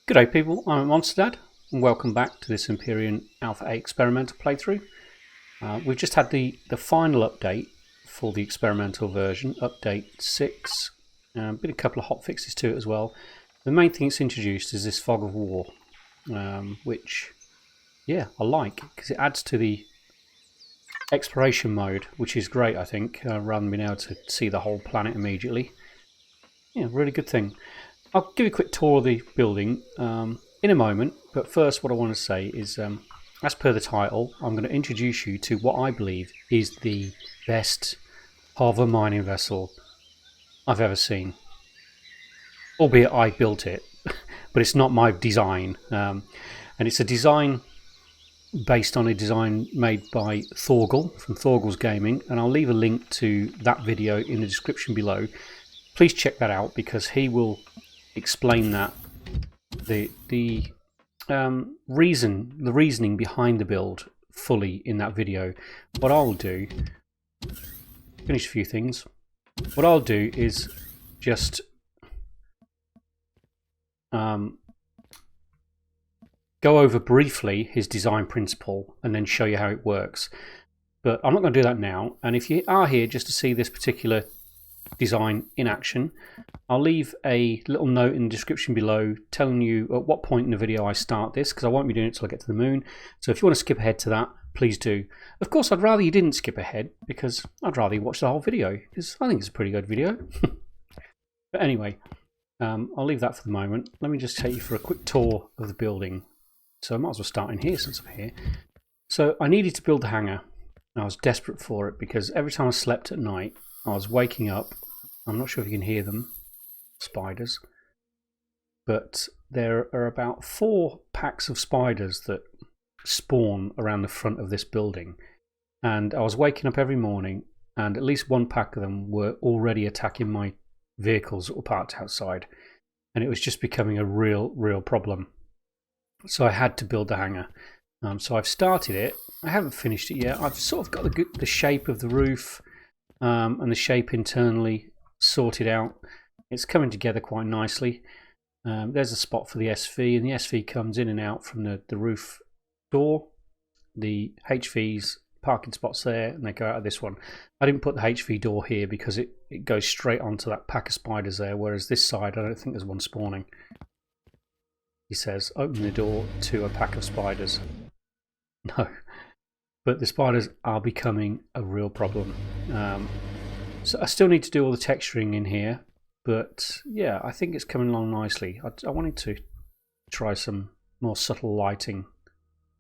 G'day people, I'm Monsterdad and welcome back to this Empyrion Alpha 8 experimental playthrough. We've just had the final update for the experimental version, update 6. Been a couple of hot fixes to it as well. The main thing it's introduced is this fog of war, which, yeah, I like because it adds to the exploration mode, which is great, I think, rather than being able to see the whole planet immediately. Yeah, really good thing. I'll give you a quick tour of the building in a moment, but first what I want to say is, as per the title, I'm going to introduce you to what I believe is the best hover mining vessel I've ever seen. Albeit I built it, but it's not my design. And it's a design based on a design made by Thorgal from Thorgal's Gaming, and I'll leave a link to that video in the description below. Please check that out because he will explain that the reasoning behind the build fully in that video. What I'll do, finish a few things. What I'll do is just go over briefly his design principle and then show you how it works. But I'm not going to do that now. And if you are here just to see this particular design in action, I'll leave a little note in the description below telling you at what point in the video I start this, because I won't be doing it until I get to the moon. So if you want to skip ahead to that, please do. Of course, I'd rather you didn't skip ahead because I'd rather you watch the whole video because I think it's a pretty good video. But anyway, I'll leave that for the moment. Let me just take you for a quick tour of the building. So I might as well start in here since I'm here. So I needed to build the hangar. I was desperate for it because every time I slept at night, I was waking up. I'm not sure if you can hear them, spiders, but there are about 4 packs of spiders that spawn around the front of this building, and I was waking up every morning and at least one pack of them were already attacking my vehicles that were parked outside, and it was just becoming a real problem. So I had to build the hangar. So I've started it. I haven't finished it yet. I've sort of got the shape of the roof and the shape internally sorted out. It's coming together quite nicely. There's a spot for the SV, and the SV comes in and out from the roof door. The HV's parking spots there, and they go out of this one. I didn't put the HV door here because it goes straight onto that pack of spiders there, whereas this side I don't think there's one spawning. He says open the door to a pack of spiders. No, but the spiders are becoming a real problem. So I still need to do all the texturing in here, but yeah, I think it's coming along nicely. I wanted to try some more subtle lighting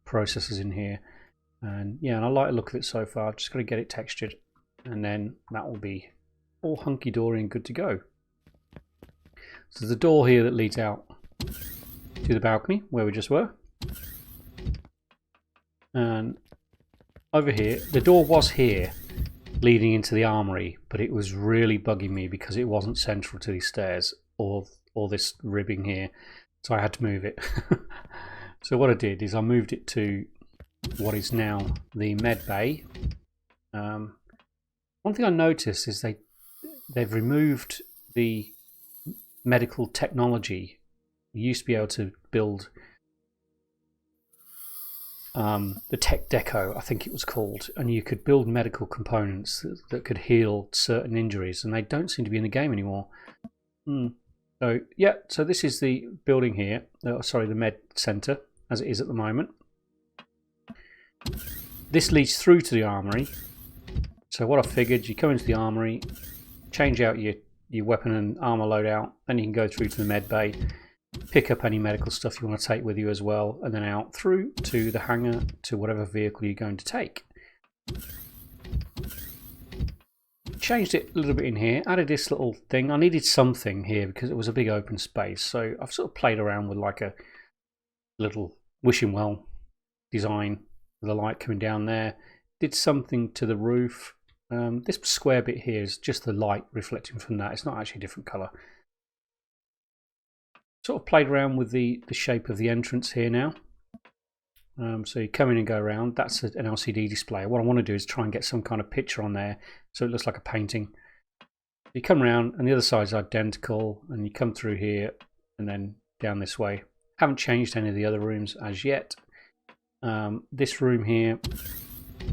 processes in here, and yeah, and I like the look of it so far. I've just got to get it textured, and then that will be all hunky-dory and good to go. So there's a door here that leads out to the balcony where we just were, and over here, the door was here leading into the armory, but it was really bugging me because it wasn't central to these stairs or this ribbing here, so I had to move it. So what I did is I moved it to what is now the med bay. One thing I noticed is they've removed the medical technology. You used to be able to build the Tech Deco, I think it was called, and you could build medical components that could heal certain injuries, and they don't seem to be in the game anymore. So yeah, so this is the building here, sorry, the med center as it is at the moment. This leads through to the armory. So what I figured, you come into the armory, change out your weapon and armor loadout, then you can go through to the med bay, pick up any medical stuff you want to take with you as well, and then out through to the hangar to whatever vehicle you're going to take. Changed it a little bit in here, added this little thing. I needed something here because it was a big open space, so I've sort of played around with like a little wishing well design with the light coming down there. Did something to the roof. This square bit here is just the light reflecting from that. It's not actually a different colour. Sort of played around with the shape of the entrance here now. So you come in and go around. That's an LCD display. What I want to do is try and get some kind of picture on there so it looks like a painting. You come around and the other side is identical, and you come through here and then down this way. Haven't changed any of the other rooms as yet. This room here,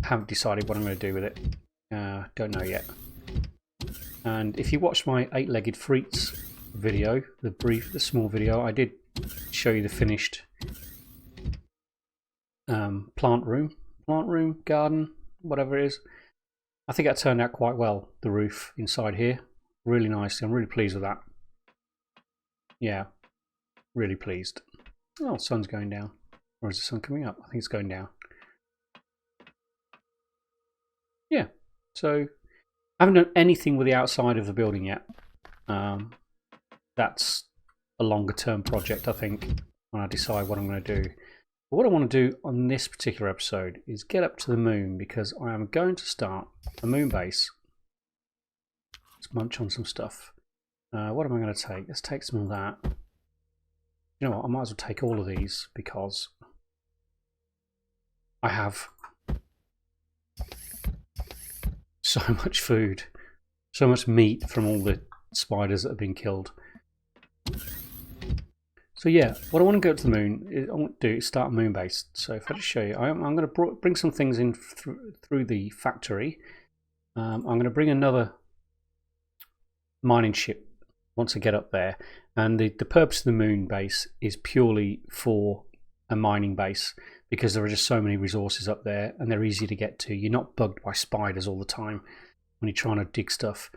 haven't decided what I'm going to do with it. Don't know yet. And if you watch my 8-legged freaks video, the small video, I did show you the finished plant room, garden, whatever it is. I think that turned out quite well, the roof inside here. Really nice. I'm really pleased with that. Yeah, really pleased. Oh, sun's going down. Or is the sun coming up? I think it's going down. Yeah, so I haven't done anything with the outside of the building yet. That's a longer term project, I think, when I decide what I'm going to do. But what I want to do on this particular episode is get up to the moon, because I am going to start a moon base. Let's munch on some stuff. What am I going to take? Let's take some of that. You know what, I might as well take all of these, because I have so much food, so much meat from all the spiders that have been killed. So yeah, what I want to go to the moon, I want to do is start a moon base. So if I just show you, I'm going to bring some things in through the factory. I'm going to bring another mining ship once I get up there, and the purpose of the moon base is purely for a mining base, because there are just so many resources up there and they're easy to get to. You're not bugged by spiders all the time when you're trying to dig stuff.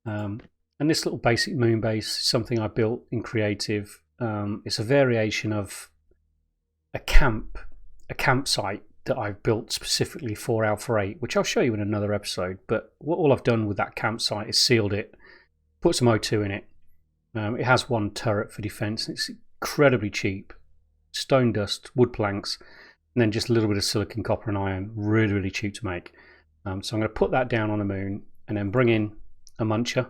And this little basic moon base is something I built in creative. It's a variation of a campsite that I've built specifically for Alpha 8, which I'll show you in another episode. But all I've done with that campsite is sealed it, put some O2 in it. It has one turret for defense. It's incredibly cheap. Stone dust, wood planks, and then just a little bit of silicon, copper and iron. Really, really cheap to make. So I'm going to put that down on the moon and then bring in a muncher,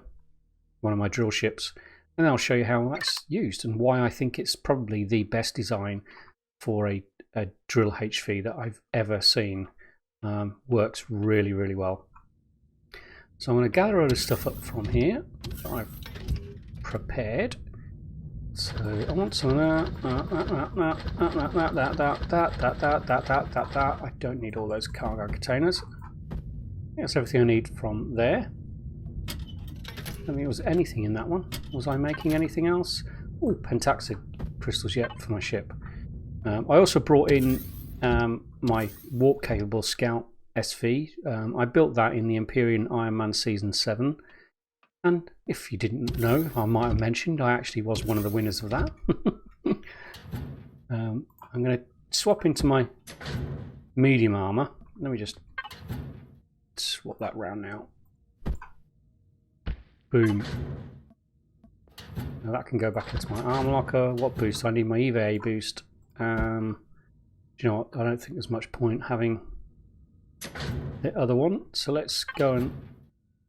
one of my drill ships, and I'll show you how that's used and why I think it's probably the best design for a drill HV that I've ever seen. Works really, really well. So I'm going to gather all this stuff up from here that I've prepared. So I want some of that. I don't need all those cargo containers. That's everything I need from there. I don't think there was anything in that one. Was I making anything else? Oh, pentaxid crystals yet for my ship. I also brought in my warp capable scout SV. I built that in the Empyrion Iron Man Season 7. And if you didn't know, I might have mentioned I actually was one of the winners of that. I'm going to swap into my medium armor. Let me just swap that round now. Boom. Now that can go back into my armor locker. What boost? I need my EVA boost. Do you know what? I don't think there's much point having the other one. So let's go and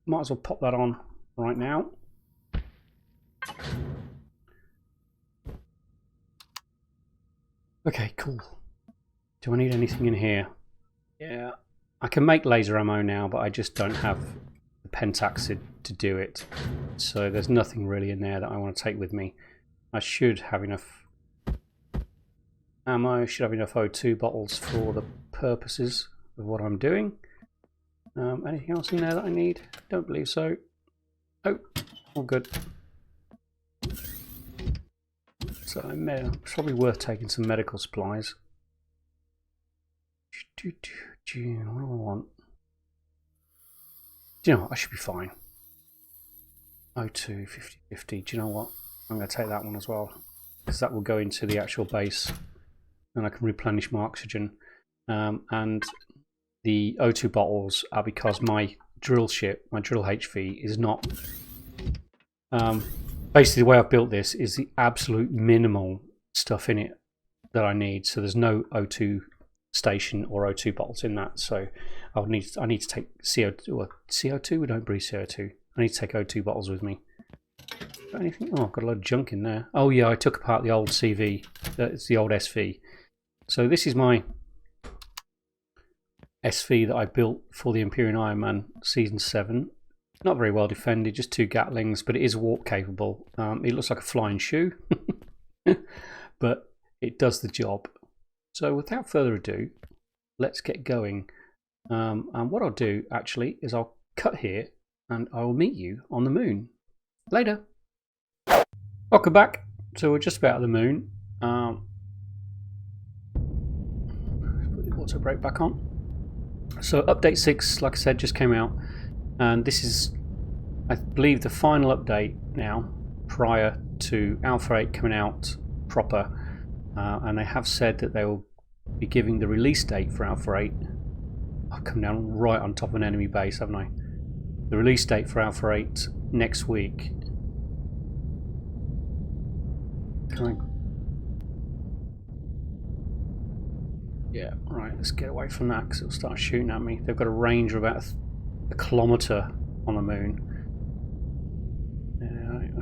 might as well pop that on right now. Okay, cool. Do I need anything in here? Yeah, I can make laser ammo now, but I just don't have the pentaxid to do it. So there's nothing really in there that I want to take with me. I should have enough ammo, should have enough O2 bottles for the purposes of what I'm doing. Anything else in there that I need? Don't believe so. Oh, all good. So it's probably worth taking some medical supplies. What do I want? Do you know what? I should be fine. O2, 50-50. Do you know what? I'm going to take that one as well, because that will go into the actual base and I can replenish my oxygen. And the O2 bottles are because my drill ship, my drill HV, is not... basically the way I've built this is the absolute minimal stuff in it that I need. So there's no O2 station or O2 bottles in that. So I need to take CO2. Or CO2? We don't breathe CO2. I need to take O2 bottles with me. Got anything? Oh, I've got a lot of junk in there. Oh yeah, I took apart the old CV. It's the old SV. So this is my SV that I built for the Empyrion Iron Man Season 7. Not very well defended, just 2 Gatlings, but it is warp capable. It looks like a flying shoe. But it does the job. So without further ado, let's get going. And what I'll do actually is I'll cut here and I will meet you on the moon. Later. Welcome back. So we're just about at the moon. Put the auto brake back on. So update 6, like I said, just came out, and this is, I believe, the final update now prior to Alpha 8 coming out proper. And they have said that they will be giving the release date for Alpha 8. I've come down right on top of an enemy base, haven't I? The release date for Alpha 8 next week. Can I... Yeah, right, let's get away from that because it'll start shooting at me. They've got a range of about a kilometre on the moon.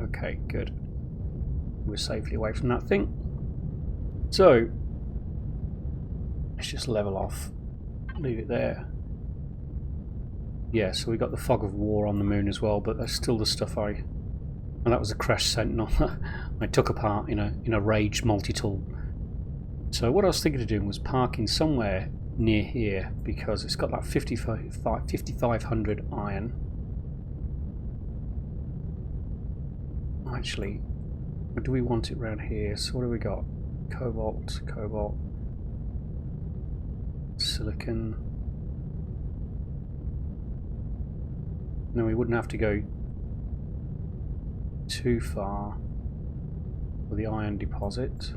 Okay, good. We're safely away from that thing. So, let's just level off. Leave it there. Yeah, so we got the fog of war on the moon as well, but that's still the stuff I... And that was a crash sentinel I took apart in a raged multi-tool. So what I was thinking of doing was parking somewhere near here because it's got that 5500 iron. Actually, do we want it around here? So what do we got? Cobalt, silicon. No, we wouldn't have to go too far for the iron deposit.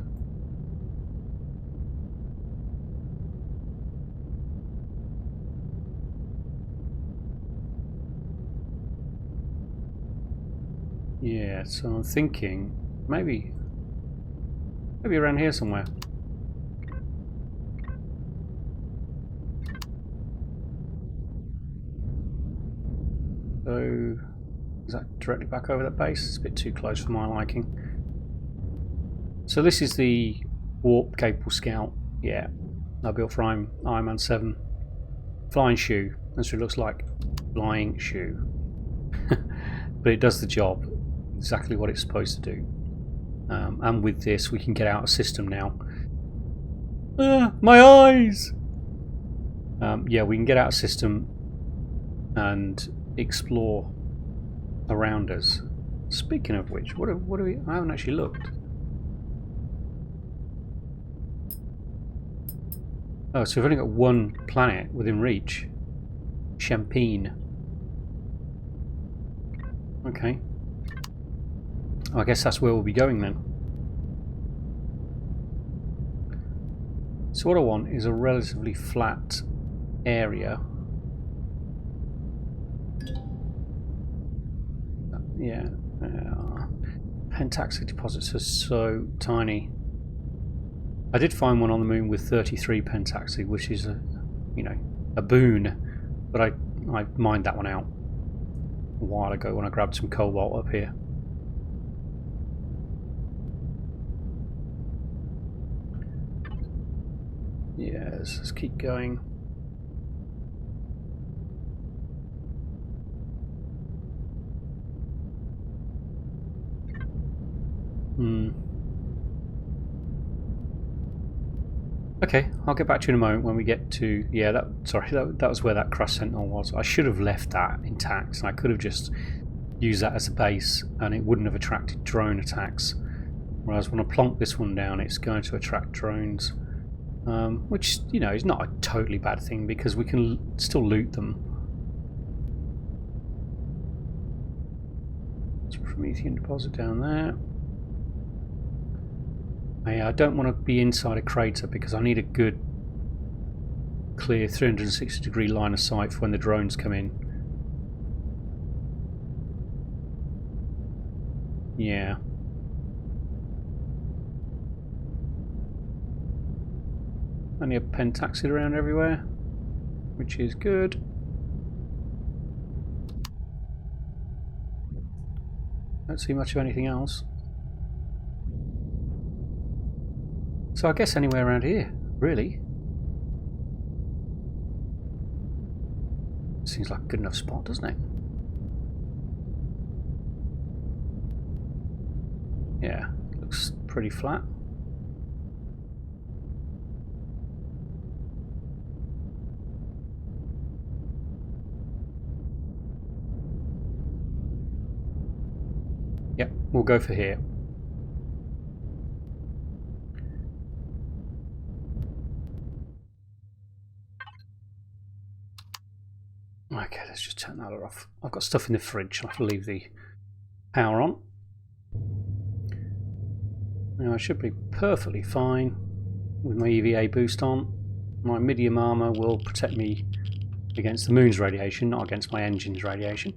Yeah, so I'm thinking maybe around here somewhere. So is that directly back over that base? It's a bit too close for my liking. So this is the warp capable scout. Yeah, I built for Iron Man 7. Flying shoe. That's what it looks like. Flying shoe. But it does the job. Exactly what it's supposed to do. And with this we can get out of system now. My eyes! Yeah, we can get out of system and explore around us. Speaking of which, what do we... I haven't actually looked. Oh, so we've only got one planet within reach. Champagne. Okay. I guess that's where we'll be going then. So what I want is a relatively flat area. Yeah. Pentaxic deposits are so tiny. I did find one on the moon with 33 pentaxic, which is a boon, but I mined that one out a while ago when I grabbed some cobalt up here. Yes, let's keep going. Okay, I'll get back to you in a moment when we get to... Yeah, that was where that crash sentinel was. I should have left that intact, and I could have just used that as a base, and it wouldn't have attracted drone attacks. Whereas when I plonk this one down, it's going to attract drones. Which, is not a totally bad thing because we can still loot them. It's a Promethean deposit down there. I don't want to be inside a crater because I need a good, clear 360-degree line of sight for when the drones come in. Yeah. Only a pentaxid around everywhere, which is good. Don't see much of anything else. So I guess anywhere around here, really. Seems like a good enough spot, doesn't it? Yeah, looks pretty flat. Yep, we'll go for here. Okay, let's just turn that off. I've got stuff in the fridge. I'll have to leave the power on. Now I should be perfectly fine with my EVA boost on. My medium armour will protect me against the moon's radiation, not against my engine's radiation.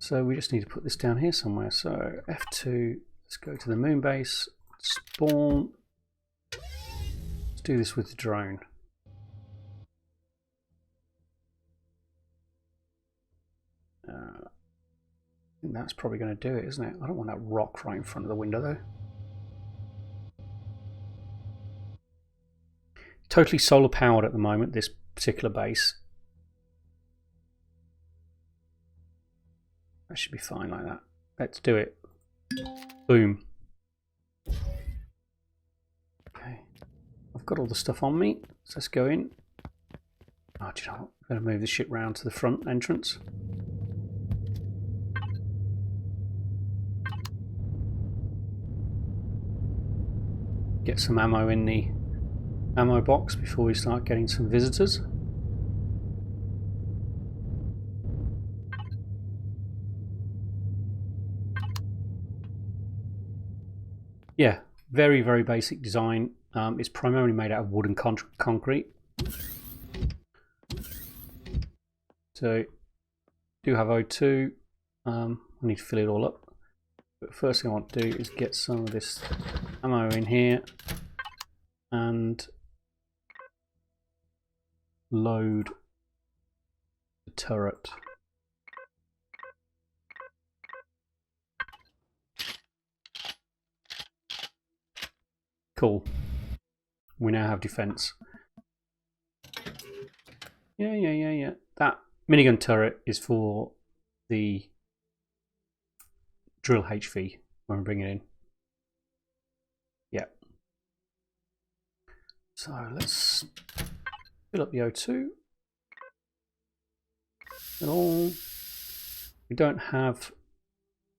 So we just need to put this down here somewhere. So F2, let's go to the moon base, spawn. Let's do this with the drone. I think that's probably going to do it, isn't it? I don't want that rock right in front of the window though. Totally solar powered at the moment, this particular base. That should be fine like that. Let's do it. Boom. Okay. I've got all the stuff on me, so let's go in. Oh, do you know what? I'm going to move the ship round to the front entrance. Get some ammo in the ammo box before we start getting some visitors. Yeah, very, very basic design. It's primarily made out of wood and concrete. So, do have O2. I need to fill it all up. But first thing I want to do is get some of this ammo in here and load the turret. Cool. We now have defense. Yeah. That minigun turret is for the drill HV when we bring it in. Yeah. So let's fill up the O2. We don't have.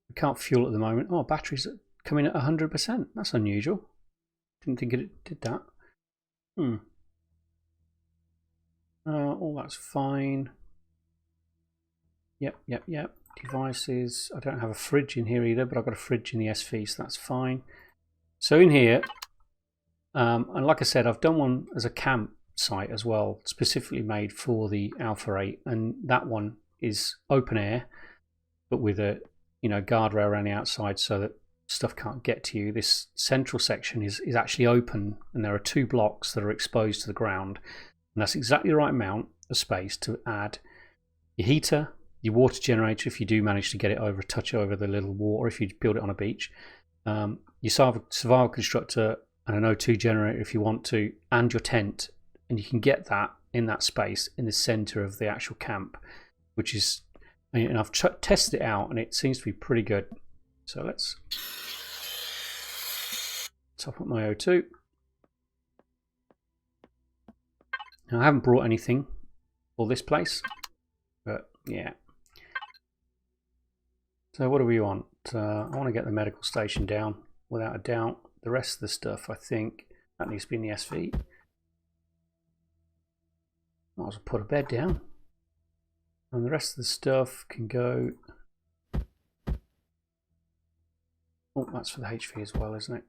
We can't fuel at the moment. Oh, batteries are coming at 100%. That's unusual. Didn't think it did that. All that's fine. Yep. Devices. I don't have a fridge in here either, but I've got a fridge in the SV, so that's fine. So in here, and like I said, I've done one as a campsite as well, specifically made for the Alpha 8, and that one is open air, but with a guardrail around the outside so that stuff can't get to you. This central section is actually open, and there are 2 blocks that are exposed to the ground, and that's exactly the right amount of space to add your heater, your water generator if you do manage to get it over, touch over the little water if you build it on a beach, your survival constructor and an O2 generator if you want to, and your tent, and you can get that in that space in the center of the actual camp, which is, and I've tested it out and it seems to be pretty good. So let's top up my O2. Now I haven't brought anything for this place, but yeah. So what do we want? I want to get the medical station down without a doubt. The rest of the stuff, I think, that needs to be in the SV. Might as well put a bed down. And the rest of the stuff can go... Oh, that's for the HV as well, isn't it?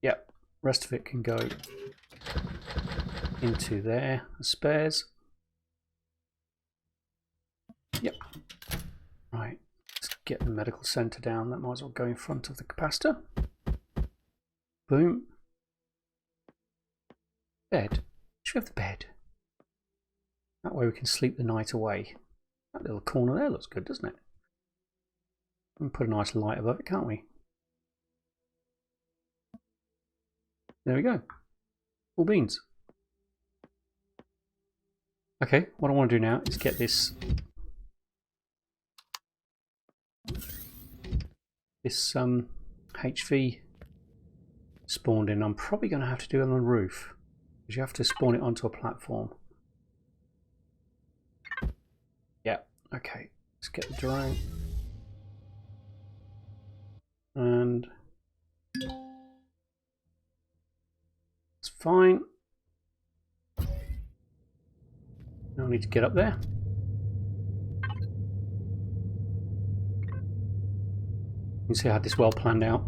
Yep, rest of it can go into there, the spares. Yep. Right, let's get the medical centre down. That might as well go in front of the capacitor. Boom. Bed. Should we have the bed? That way we can sleep the night away. That little corner there looks good, doesn't it? And put a nice light above it, can't we? There we go. All beans. Okay, what I want to do now is get this HV spawned in. I'm probably going to have to do it on the roof, because you have to spawn it onto a platform. Okay, let's get the drone. And it's fine. Now I need to get up there. You can see I had this well planned out.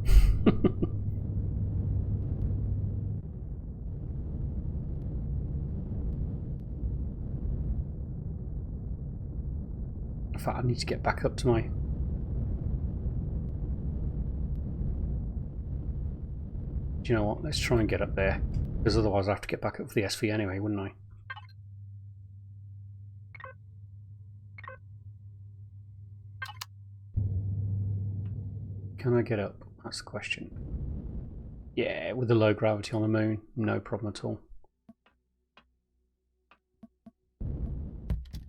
In fact, I need to get back up to my... Do you know what? Let's try and get up there. Because otherwise I have to get back up for the SV anyway, wouldn't I? Can I get up? That's the question. Yeah, with the low gravity on the moon, no problem at all.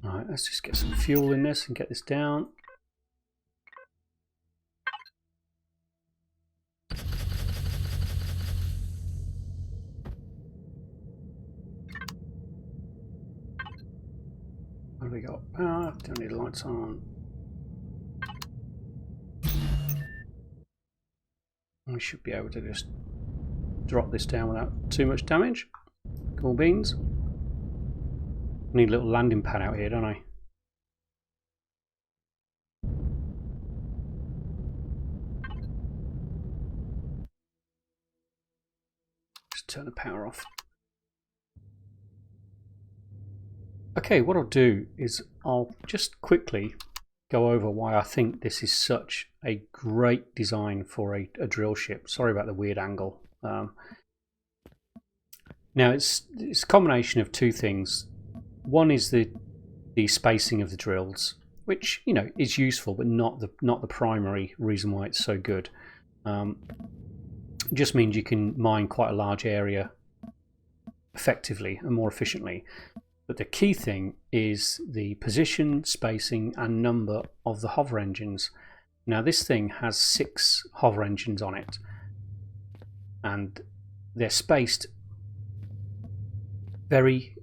Alright, let's just get some fuel in this and get this down. What do we got? Power, don't need lights on. We should be able to just drop this down without too much damage. Cool beans. Need a little landing pad out here, don't I? Just turn the power off. Okay, what I'll do is I'll just quickly go over why I think this is such a great design for a drill ship. Sorry about the weird angle. Now it's a combination of two things. One is the spacing of the drills, which is useful, but not the primary reason why it's so good. It just means you can mine quite a large area effectively and more efficiently. But the key thing is the position, spacing and number of the hover engines. Now this thing has 6 hover engines on it, and they're spaced very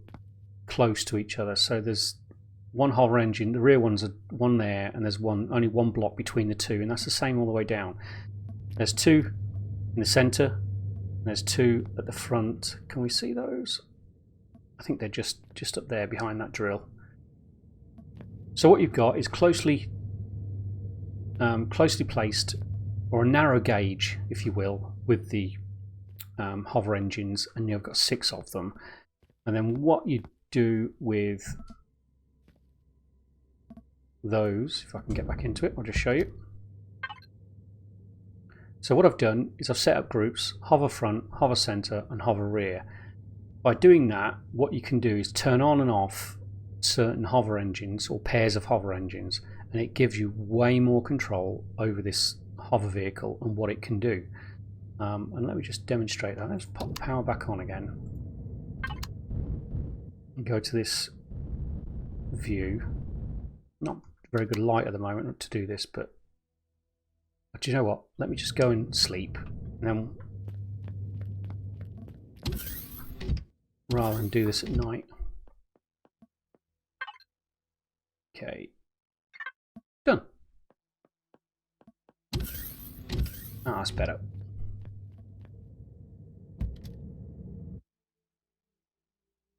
close to each other. So there's one hover engine, the rear one's one there, and there's only one block between the two, and that's the same all the way down. There's 2 in the center, and there's 2 at the front. Can we see those? I think they're just up there behind that drill. So what you've got is closely placed, or a narrow gauge, if you will, with the hover engines, and you've got 6 of them. And then what you do with those, if I can get back into it, I'll just show you. So what I've done is I've set up groups: hover front, hover center and hover rear. By doing that, what you can do is turn on and off certain hover engines or pairs of hover engines, and it gives you way more control over this hover vehicle and what it can do. And let me just demonstrate that. Let's pop the power back on again and go to this view. Not very good light at the moment to do this, but do you know what? Let me just go and sleep, and then rather than do this at night. Okay, done. Ah, that's better.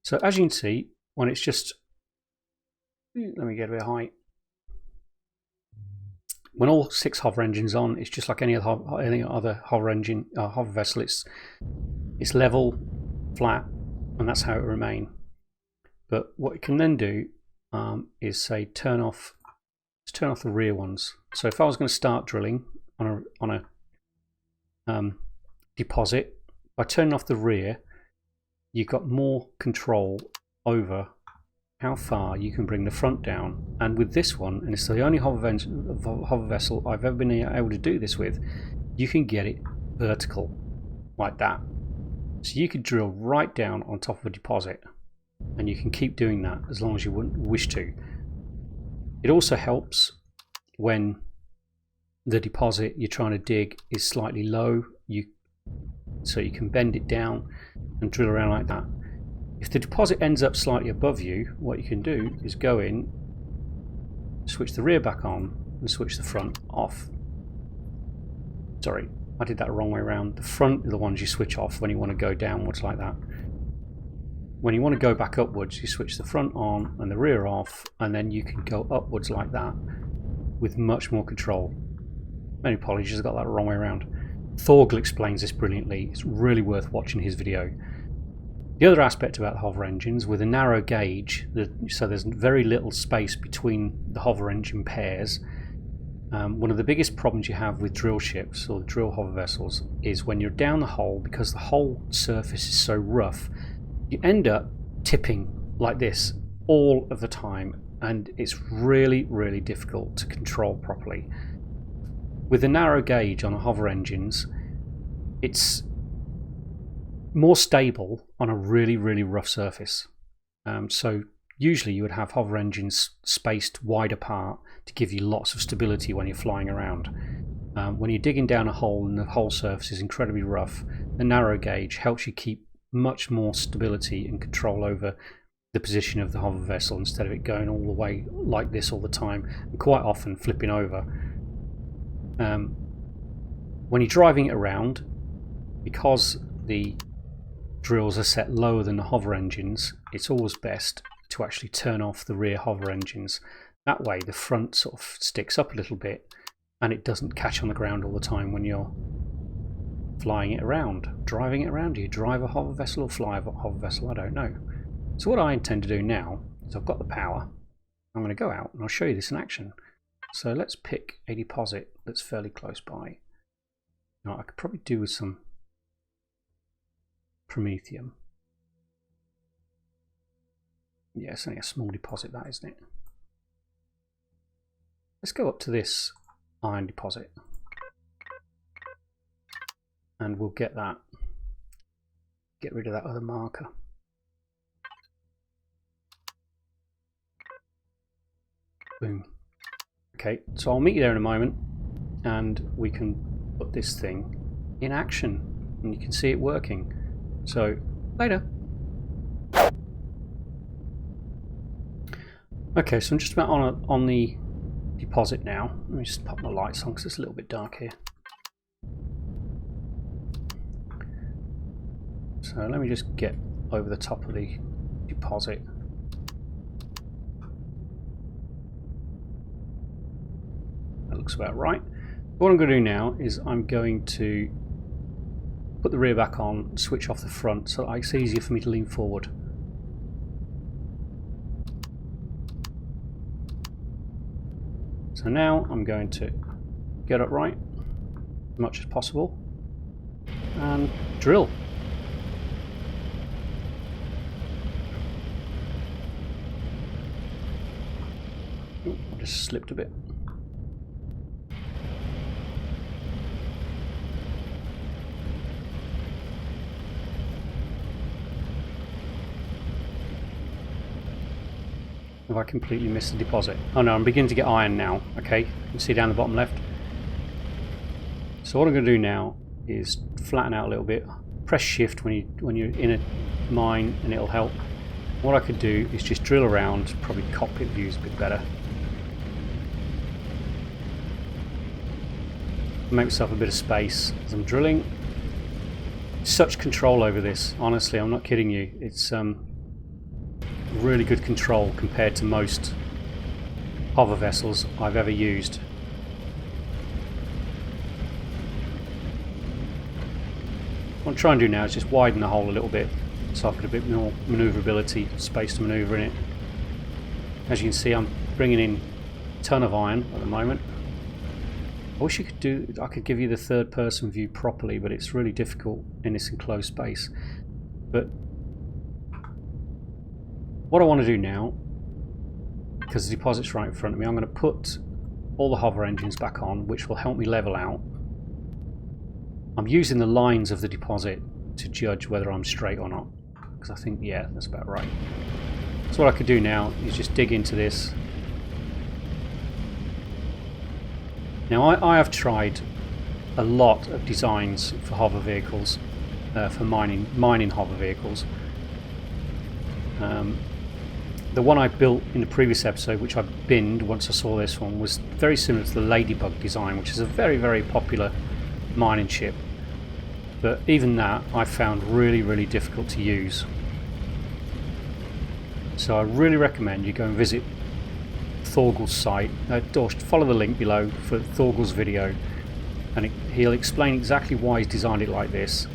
So as you can see, when it's just, let me get a bit of height. When all 6 hover engines on, it's just like any other hover engine, hover vessel. It's level, flat, and that's how it will remain. But what you can then do is say turn off the rear ones. So if I was going to start drilling on a deposit, by turning off the rear, you've got more control over how far you can bring the front down. And with this one, and it's the only hover vessel I've ever been able to do this with, you can get it vertical like that. So you could drill right down on top of a deposit, and you can keep doing that as long as you wish to. It also helps when the deposit you're trying to dig is slightly low, so you can bend it down and drill around like that. If the deposit ends up slightly above you, what you can do is go in switch the rear back on, and switch the front off. Sorry, I did that the wrong way around. The front are the ones you switch off when you want to go downwards like that. When you want to go back upwards, you switch the front on and the rear off, and then you can go upwards like that with much more control. Many apologies, I got that the wrong way around. Thorgl explains this brilliantly. It's really worth watching his video. The other aspect about the hover engines, with a narrow gauge, so there's very little space between the hover engine pairs. One of the biggest problems you have with drill ships or drill hover vessels is when you're down the hole, because the whole surface is so rough, you end up tipping like this all of the time, and it's really, really difficult to control properly. With a narrow gauge on the hover engines, it's more stable on a really, really rough surface. So usually you would have hover engines spaced wide apart to give you lots of stability when you're flying around. When you're digging down a hole and the whole surface is incredibly rough, the narrow gauge helps you keep much more stability and control over the position of the hover vessel, instead of it going all the way like this all the time and quite often flipping over. When you're driving it around, because the drills are set lower than the hover engines, it's always best to actually turn off the rear hover engines. That way the front sort of sticks up a little bit and it doesn't catch on the ground all the time when you're flying it around, driving it around. Do you drive a hover vessel or fly a hover vessel? I don't know. So what I intend to do now is, I've got the power, I'm going to go out and I'll show you this in action. So let's pick a deposit that's fairly close by. Now I could probably do with some Promethium. Yeah, it's only a small deposit, that, isn't it? Let's go up to this iron deposit and we'll get that, get rid of that other marker. Boom. Okay, so I'll meet you there in a moment and we can put this thing in action and you can see it working. So, later. Okay, so I'm just about on the deposit now. Let me just pop my lights on because it's a little bit dark here. So let me just get over the top of the deposit. That looks about right. What I'm going to do now is I'm going to put the rear back on, switch off the front so that it's easier for me to lean forward. So now I'm going to get upright as much as possible and drill. Ooh, I just slipped a bit. Have I completely missed the deposit? Oh no, I'm beginning to get iron now. Okay, you can see down the bottom left. So what I'm going to do now is flatten out a little bit. Press shift when you're in a mine and it'll help. What I could do is just drill around, probably cockpit views a bit better. Make myself a bit of space as I'm drilling. Such control over this, honestly, I'm not kidding you. It's really good control compared to most hover vessels I've ever used. What I'm trying to do now is just widen the hole a little bit so I've got a bit more manoeuvrability, space to manoeuvre in it. As you can see, I'm bringing in a ton of iron at the moment. I wish I could give you the third person view properly, but it's really difficult in this enclosed space. But what I want to do now, because the deposit's right in front of me, I'm going to put all the hover engines back on, which will help me level out. I'm using the lines of the deposit to judge whether I'm straight or not, because I think, yeah, that's about right. So what I could do now is just dig into this. Now I have tried a lot of designs for hover vehicles, for mining hover vehicles. The one I built in the previous episode, which I binned once I saw this one, was very similar to the Ladybug design, which is a very, very popular mining ship. But even that I found really, really difficult to use. So I really recommend you go and visit Thorgal's site, or follow the link below for Thorgal's video, and he'll explain exactly why he's designed it like this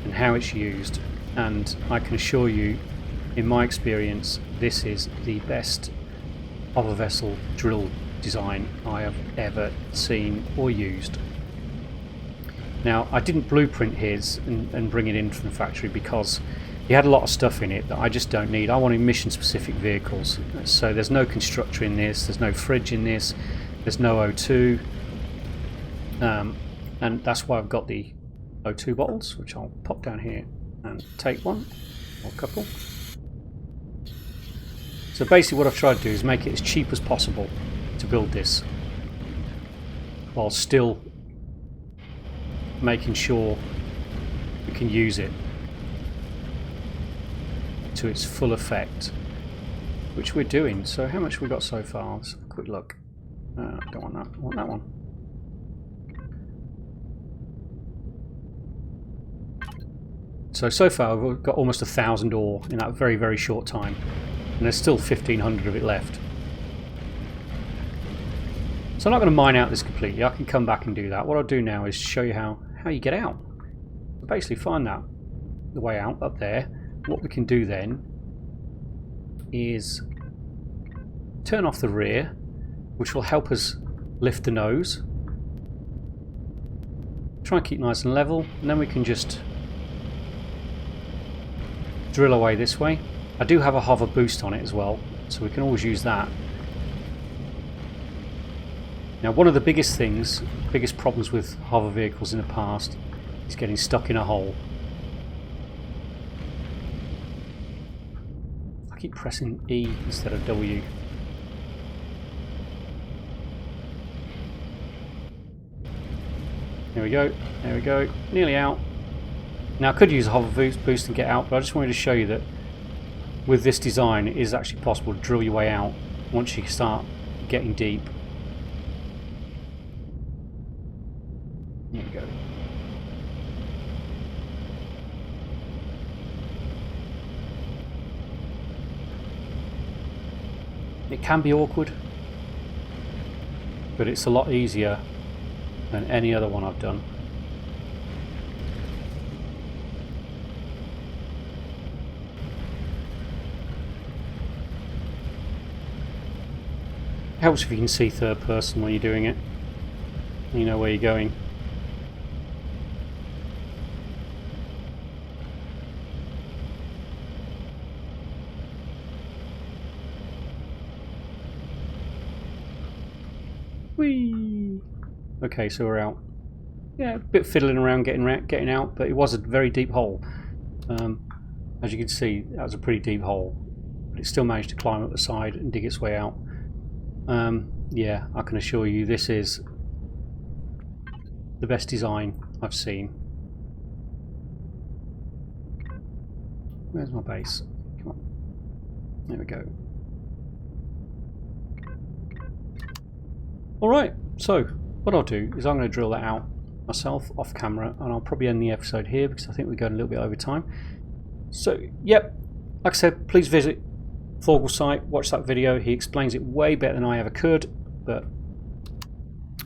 and how it's used. And I can assure you, in my experience, this is the best hover vessel drill design I have ever seen or used. Now, I didn't blueprint his and bring it in from the factory because he had a lot of stuff in it that I just don't need. I wanted mission specific vehicles, so there's no constructor in this, there's no fridge in this, there's no O2, and that's why I've got the O2 bottles, which I'll pop down here and take one or a couple. So basically what I've tried to do is make it as cheap as possible to build this, while still making sure we can use it to its full effect, which we're doing. So how much have we got so far? Let's have a quick look. Don't want that, I want that one. So far we've got almost 1,000 ore in that very, very short time, and there's still 1,500 of it left. So I'm not going to mine out this completely. I can come back and do that. What I'll do now is show you how you get out. Basically find that the way out up there. What we can do then is turn off the rear, which will help us lift the nose. Try and keep nice and level, and then we can just drill away this way. I do have a hover boost on it as well, so we can always use that. Now, one of the biggest problems with hover vehicles in the past is getting stuck in a hole. I keep pressing E instead of W. There we go, there we go, nearly out. Now I could use a hover boost and get out, but I just wanted to show you that with this design it is actually possible to drill your way out once you start getting deep. There we go. It can be awkward, but it's a lot easier than any other one I've done. Helps if you can see third person when you're doing it. You know where you're going. Whee! Okay, so we're out. Yeah, a bit fiddling around getting out, but it was a very deep hole. As you can see, that was a pretty deep hole, but it still managed to climb up the side and dig its way out. Yeah, I can assure you this is the best design I've seen. Where's my base? Come on. There we go. Alright, so what I'll do is I'm going to drill that out myself off camera, and I'll probably end the episode here because I think we're going a little bit over time. So, yep, like I said, please visit Thorgal's site, watch that video. He explains it way better than I ever could, but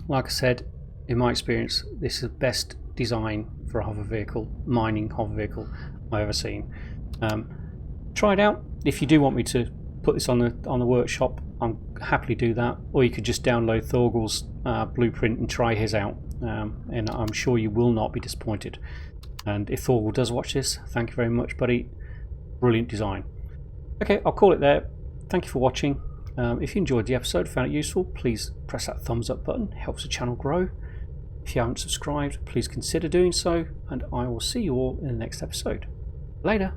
like I said, in my experience, this is the best design for a hover vehicle, mining hover vehicle I've ever seen. Try it out. If you do want me to put this on the workshop, I'm happily do that, or you could just download Thorgal's blueprint and try his out, and I'm sure you will not be disappointed. And if Thorgal does watch this, thank you very much, buddy. Brilliant design. Okay, I'll call it there. Thank you for watching. If you enjoyed the episode, found it useful, please press that thumbs up button. It helps the channel grow. If you haven't subscribed, please consider doing so, and I will see you all in the next episode. Later.